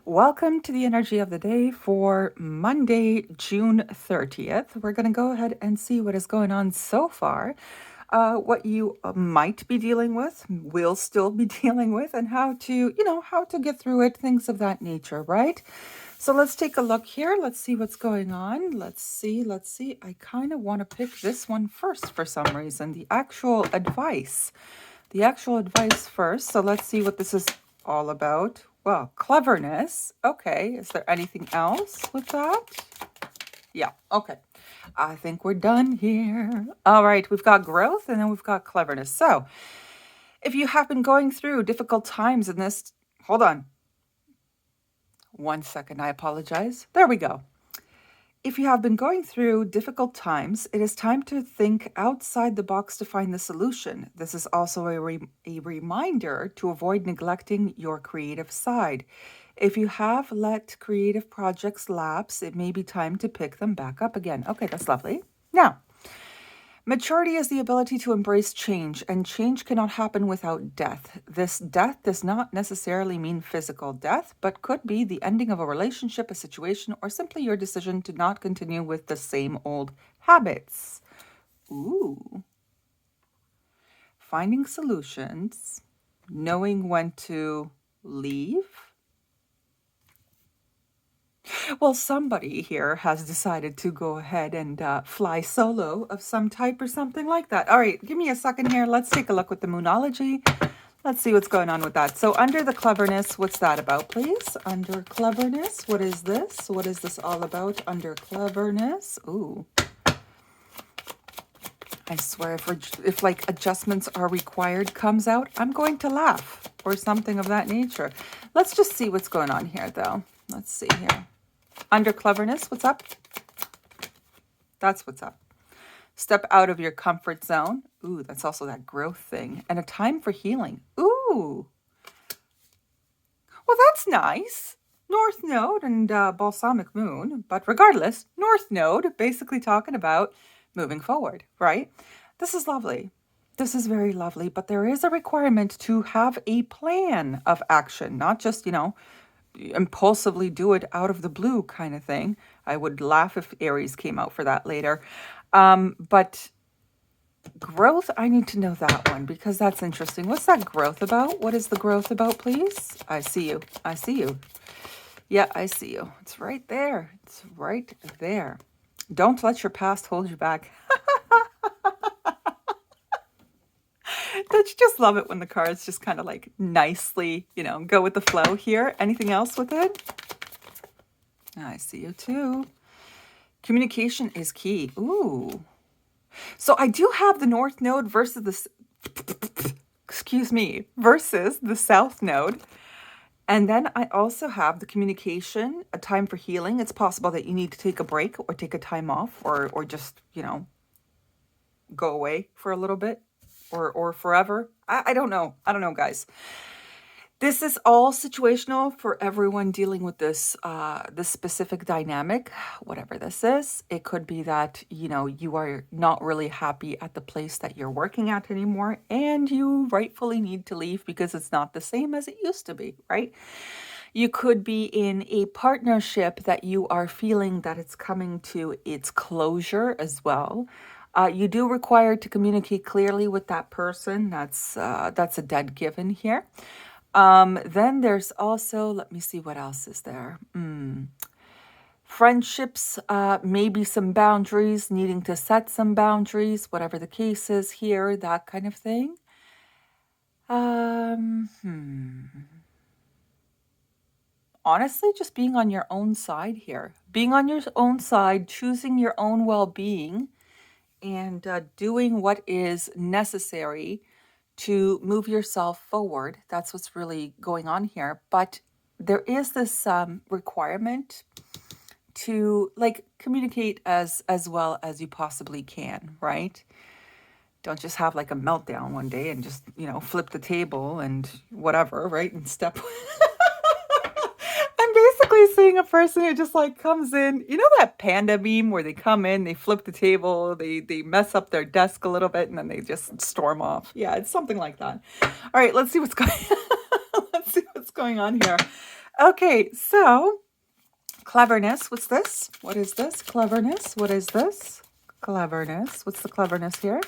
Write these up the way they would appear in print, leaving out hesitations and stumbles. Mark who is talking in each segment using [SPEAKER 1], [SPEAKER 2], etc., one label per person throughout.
[SPEAKER 1] Welcome to the energy of the day for Monday, June 30th. We're going to go ahead and see what is going on so far, what you might be dealing with, will still be dealing with, and how to, how to get through it, things of that nature, right? So let's take a look here. Let's see what's going on. Let's see. I kind of want to pick this one first for some reason, the actual advice. The actual advice first. So let's see what this is all about. Well, cleverness. Okay. Is there anything else with that? Yeah. Okay. I think we're done here. All right. We've got growth and then we've got cleverness. So if you have been going through difficult times in this, hold on 1 second. I apologize. There we go. If you have been going through difficult times, it is time to think outside the box to find the solution. This is also a reminder to avoid neglecting your creative side. If you have let creative projects lapse, it may be time to pick them back up again. Okay, that's lovely. Now, maturity is the ability to embrace change, and change cannot happen without death. This death does not necessarily mean physical death, but could be the ending of a relationship, a situation, or simply your decision to not continue with the same old habits. Ooh. Finding solutions, knowing when to leave. Well, somebody here has decided to go ahead and fly solo of some type or something like that. All right, give me a second here. Let's take a look with the Moonology. Let's see what's going on with that. So under the cleverness, what's that about, please? Under cleverness, what is this? What is this all about under cleverness? Ooh. I swear, if like adjustments are required comes out, I'm going to laugh or something of that nature. Let's just see what's going on here, though. Let's see here. Under cleverness, what's up? That's what's up. Step out of your comfort zone. Ooh, that's also that growth thing. And a time for healing. Ooh. Well, that's nice. North Node and Balsamic Moon. But regardless, North Node basically talking about moving forward, right? This is lovely. This is very lovely. But there is a requirement to have a plan of action, not just, impulsively do it out of the blue kind of thing. I would laugh if Aries came out for that later. But growth, I need to know that one because that's interesting. What's that growth about? What is the growth about, please? I see you. I see you. Yeah, I see you. It's right there. It's right there. Don't let your past hold you back. Don't you just love it when the cards just kind of like nicely, go with the flow here? Anything else with it? I see you too. Communication is key. Ooh. So I do have the North Node versus versus the South Node. And then I also have the communication, a time for healing. It's possible that you need to take a break or take a time off or just, go away for a little bit or forever. I don't know. I don't know, guys. This is all situational for everyone dealing with this specific dynamic, whatever this is. It could be that, you are not really happy at the place that you're working at anymore, and you rightfully need to leave because it's not the same as it used to be, right? You could be in a partnership that you are feeling that it's coming to its closure as well. You do require to communicate clearly with that person. That's a dead given here. Then there's also, let me see what else is there. Friendships, maybe some boundaries, needing to set some boundaries, whatever the case is here, that kind of thing. Honestly, just being on your own side here. Being on your own side, choosing your own well-being, and doing what is necessary to move yourself forward. That's what's really going on here. But there is this requirement to communicate as well as you possibly can, right? Don't just have like a meltdown one day and just, flip the table and whatever, right? And step. I'm basically seeing a person who just comes in, that panda meme where they come in, they flip the table, they mess up their desk a little bit, and then they just storm off. Yeah, it's something like that. All right, let's see what's going. Let's see what's going on here. Okay, so cleverness. What's this? What is this? Cleverness. What is this? Cleverness. What's the cleverness here?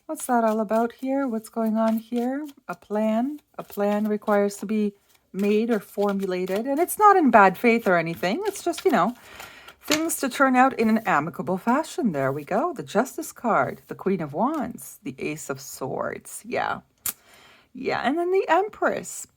[SPEAKER 1] What's that all about here? What's going on here? A plan. A plan requires to be made or formulated, and it's not in bad faith or anything. It's just, things to turn out in an amicable fashion. There we go. The Justice card, the Queen of Wands, the Ace of Swords. Yeah. Yeah, and then the Empress.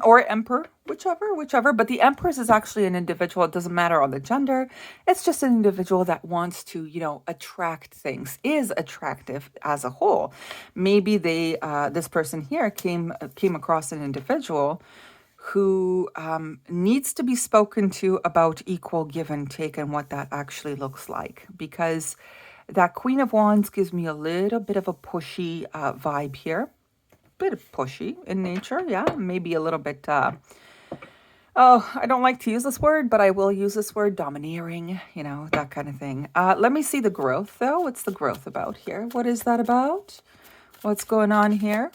[SPEAKER 1] Or Emperor, whichever. But the Empress is actually an individual. It doesn't matter on the gender. It's just an individual that wants to, attract things, is attractive as a whole. Maybe this person here came across an individual who needs to be spoken to about equal give and take and what that actually looks like. Because that Queen of Wands gives me a little bit of a pushy vibe here. Bit of pushy in nature, yeah. Maybe a little bit, I don't like to use this word, but I will use this word, domineering, that kind of thing. Let me see the growth, though. What's the growth about here? What is that about? What's going on here?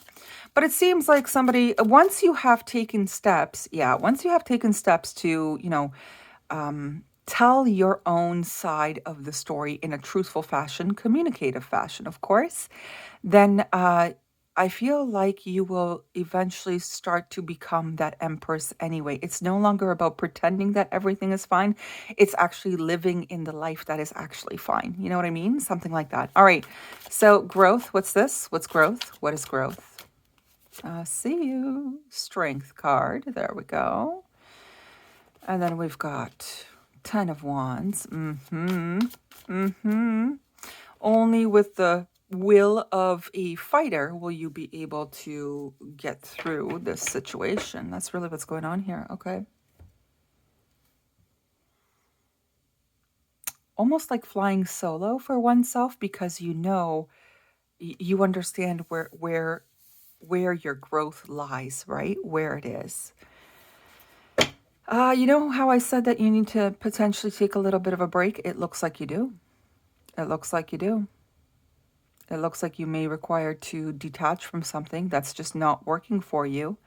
[SPEAKER 1] But it seems like somebody, once you have taken steps to, tell your own side of the story in a truthful fashion, communicative fashion, of course, then I feel like you will eventually start to become that Empress anyway. It's no longer about pretending that everything is fine. It's actually living in the life that is actually fine. You know what I mean? Something like that. All right. So growth, what's this? What's growth? What is growth? See you. Strength card. There we go. And then we've got 10 of Wands. Only with the will of a fighter will you be able to get through this situation. That's really what's going on here. Okay. Almost like flying solo for oneself, because you understand where your growth lies, right? Where it is. You know how I said that you need to potentially take a little bit of a break? It looks like you do. It looks like you do. It looks like you may require to detach from something that's just not working for you.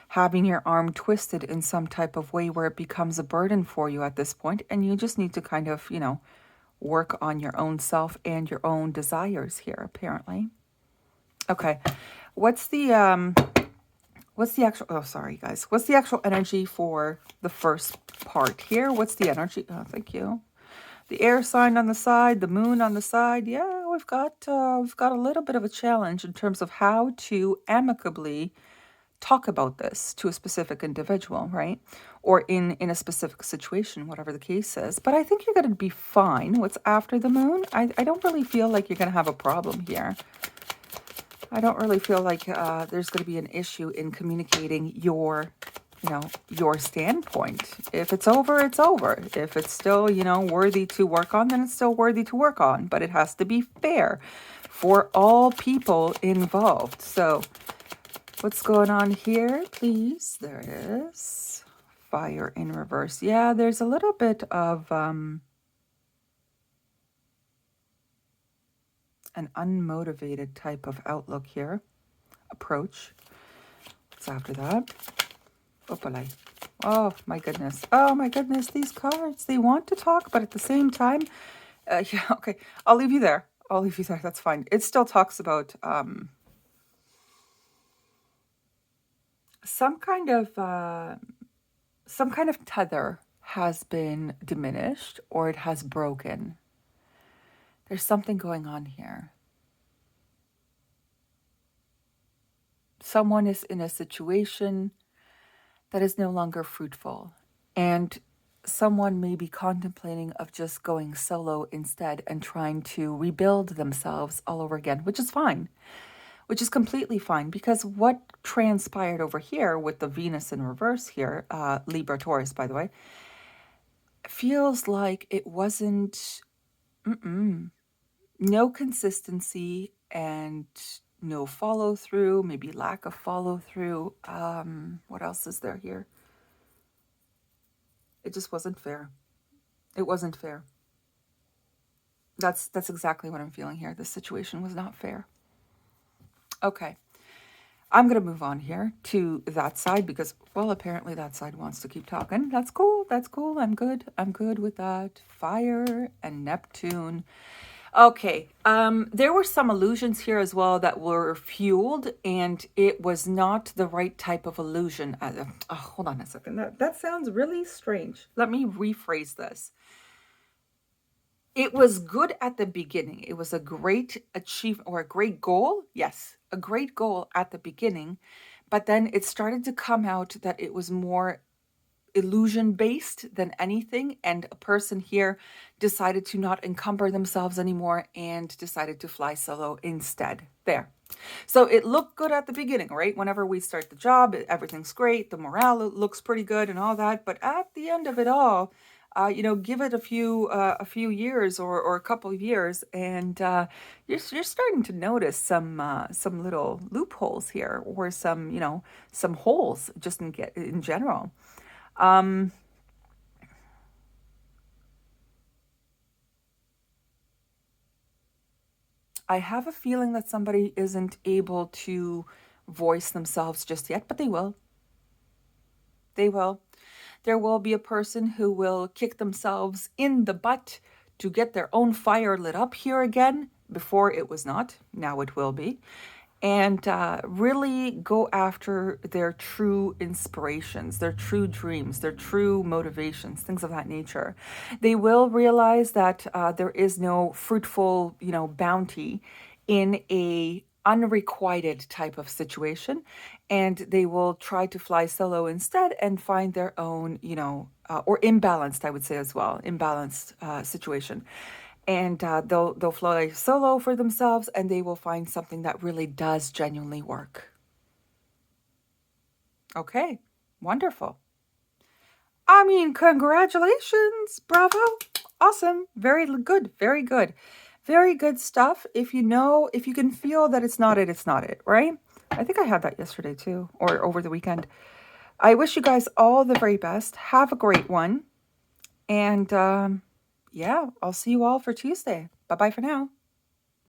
[SPEAKER 1] Having your arm twisted in some type of way where it becomes a burden for you at this point, and you just need to kind of, work on your own self and your own desires here, apparently. Okay. What's the actual, oh, sorry, guys. What's the actual energy for the first part here? What's the energy? Oh, thank you. The air sign on the side, the moon on the side. Yeah, we've got a little bit of a challenge in terms of how to amicably talk about this to a specific individual, right? Or in a specific situation, whatever the case is. But I think you're going to be fine. What's after the moon? I don't really feel like you're going to have a problem here. I don't really feel like there's going to be an issue in communicating your standpoint. If it's over, it's over. If it's still, worthy to work on, then it's still worthy to work on. But it has to be fair for all people involved. So what's going on here, please? There it is. Fire in reverse. Yeah, there's a little bit of an unmotivated type of outlook here. Approach. What's after that? Oh my goodness. Oh my goodness. These cards, they want to talk, but at the same time, yeah, okay. I'll leave you there. That's fine. It still talks about some kind of tether has been diminished or it has broken. There's something going on here. Someone is in a situation that is no longer fruitful, and someone may be contemplating of just going solo instead and trying to rebuild themselves all over again, which is fine, which is completely fine, because what transpired over here with the Venus in reverse here, Libra Taurus, by the way, feels like it wasn't, no consistency and no follow through, maybe lack of follow through. What else is there here? It just wasn't fair. It wasn't fair. That's exactly what I'm feeling here. This situation was not fair. Okay. I'm going to move on here to that side because, well, apparently that side wants to keep talking. That's cool. That's cool. I'm good. I'm good with that. Fire and Neptune. Okay. There were some illusions here as well that were fueled, and it was not the right type of illusion. Hold on a second. That sounds really strange. Let me rephrase this. It was good at the beginning. It was a great achievement or a great goal. Yes, a great goal at the beginning. But then it started to come out that it was more illusion based than anything. And a person here decided to not encumber themselves anymore and decided to fly solo instead. There. So it looked good at the beginning, right? Whenever we start the job, everything's great. The morale looks pretty good and all that. But at the end of it all, give it a few years or a couple of years, and you're starting to notice some little loopholes here, or some holes just in general. Um, I have a feeling that somebody isn't able to voice themselves just yet, but they will. They will. There will be a person who will kick themselves in the butt to get their own fire lit up here again. Before it was not, now it will be. And really go after their true inspirations, their true dreams, their true motivations, things of that nature. They will realize that there is no fruitful, bounty in a unrequited type of situation, and they will try to fly solo instead and find their own, or imbalanced, I would say as well, imbalanced situation, and they'll fly solo for themselves, and they will find something that really does genuinely work. Okay, wonderful. I mean, congratulations, bravo, awesome, very good, very good, very good stuff. If you can feel that it's not it, right? I think I had that yesterday too, or over the weekend. I wish you guys all the very best. Have a great one, and yeah, I'll see you all for Tuesday. Bye bye for now.